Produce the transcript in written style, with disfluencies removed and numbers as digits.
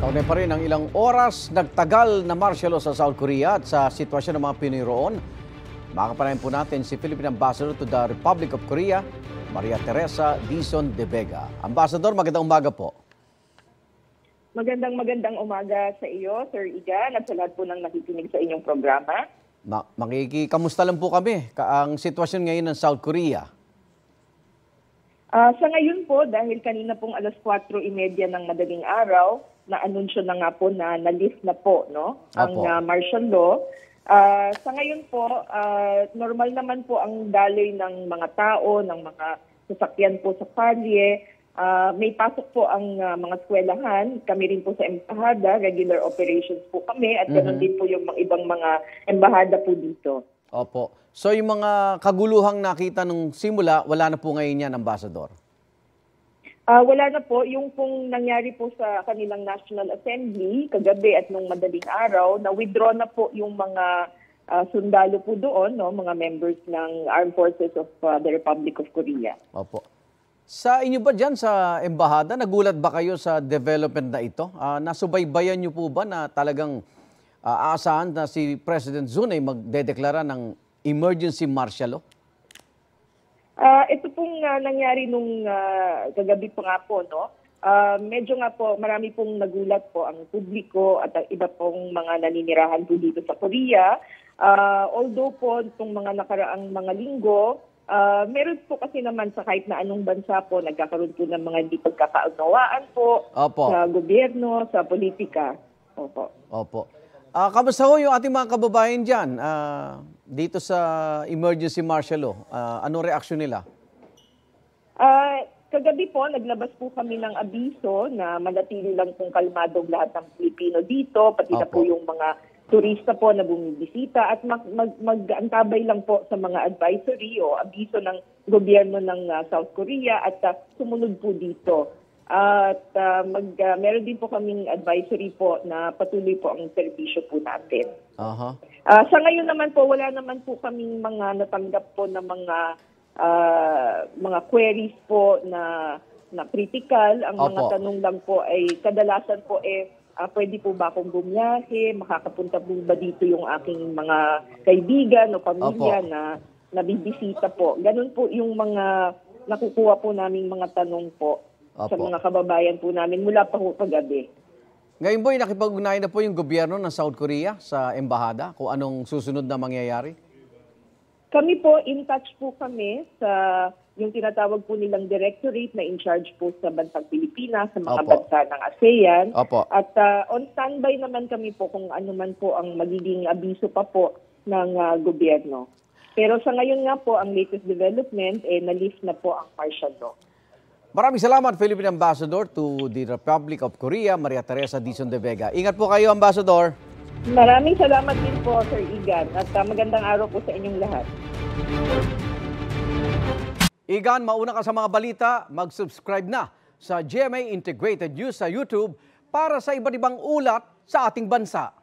Kaunay pa rin ang ilang oras nagtagal na martial law sa South Korea at sa sitwasyon ng mga Pinoy roon. Makakapanayan po natin si Philippine Ambassador to the Republic of Korea, Maria Teresa Dizon de Vega. Ambassador, magandang umaga po. Magandang umaga sa iyo, Sir Igan, at sa lahat po ng nakikinig sa inyong programa. Makikikamusta lang po kami ang sitwasyon ngayon ng South Korea. Sa ngayon po, dahil kanina pong alas 4:30 ng madaling araw, na-anunsyo na nga po na na-lift na po ang martial law. Sa ngayon po, normal naman po ang daloy ng mga tao, ng mga sasakyan po sa kalye. May pasok po ang mga eskwelahan. Kami rin po sa embahada, regular operations po kami at ganoon din po yung ibang mga embahada po dito. Opo. So yung mga kaguluhang nakita nung simula, wala na po ngayon yan, Ambassador? Wala na po. Yung pong nangyari po sa kanilang National Assembly kagabi at nung madaling araw, na-withdraw na po yung mga sundalo po doon, mga members ng Armed Forces of the Republic of Korea. Opo. Sa inyo ba dyan sa embahada, nagulat ba kayo sa development na ito? Nasubaybayan niyo po ba na talagang aasahan na si President Jun ay magdedeklara ng emergency martial law? Ito pong nangyari nung kagabi pa nga po, medyo nga po marami pong nagulat po ang publiko at ang iba pong mga naninirahan po dito sa Korea. Although po itong mga nakaraang mga linggo, meron po kasi naman sa kahit na anong bansa po, nagkakaroon po ng mga hindi pagkakaunawaan po. Opo. Sa gobyerno, sa politika. Opo. Opo. Kamusta ho yung ating mga kababayan dyan dito sa emergency martial law? Anong reaksyon nila? Kagabi po, naglabas po kami ng abiso na manatili lang pong kalmadong lahat ng Pilipino dito, pati na po yung mga turista po na bumibisita at mag-antabay lang po sa mga advisory o abiso ng gobyerno ng South Korea at sumunod po dito. At meron din po kaming advisory po na patuloy po ang serbisyo po natin. Sa ngayon naman po, wala naman po kaming mga natanggap po na mga queries po na critical. Ang mga tanong lang po ay kadalasan po pwede po ba akong bumiyahe? Makakapunta po ba dito yung aking mga kaibigan o pamilya na nabibisita po? Ganun po yung mga nakukuha po namin mga tanong po sa mga kababayan po namin mula pa po kagabi. Ngayon po, nakipag-ugnayan na po yung gobyerno ng South Korea sa embahada kung anong susunod na mangyayari? Kami po, in touch po kami sa yung tinatawag po nilang directorate na in charge po sa bansang Pilipinas, sa mga bansa ng ASEAN. At on standby naman kami po kung ano man po ang magiging abiso pa po ng gobyerno. Pero sa ngayon nga po, ang latest development, na-lift na po ang martial law. Maraming salamat, Philippine Ambassador to the Republic of Korea, Maria Teresa Dizon de Vega. Ingat po kayo, Ambassador. Maraming salamat din po, Sir Igan. At magandang araw po sa inyong lahat. Igan, mauna ka sa mga balita, mag-subscribe na sa GMA Integrated News sa YouTube para sa iba't ibang ulat sa ating bansa.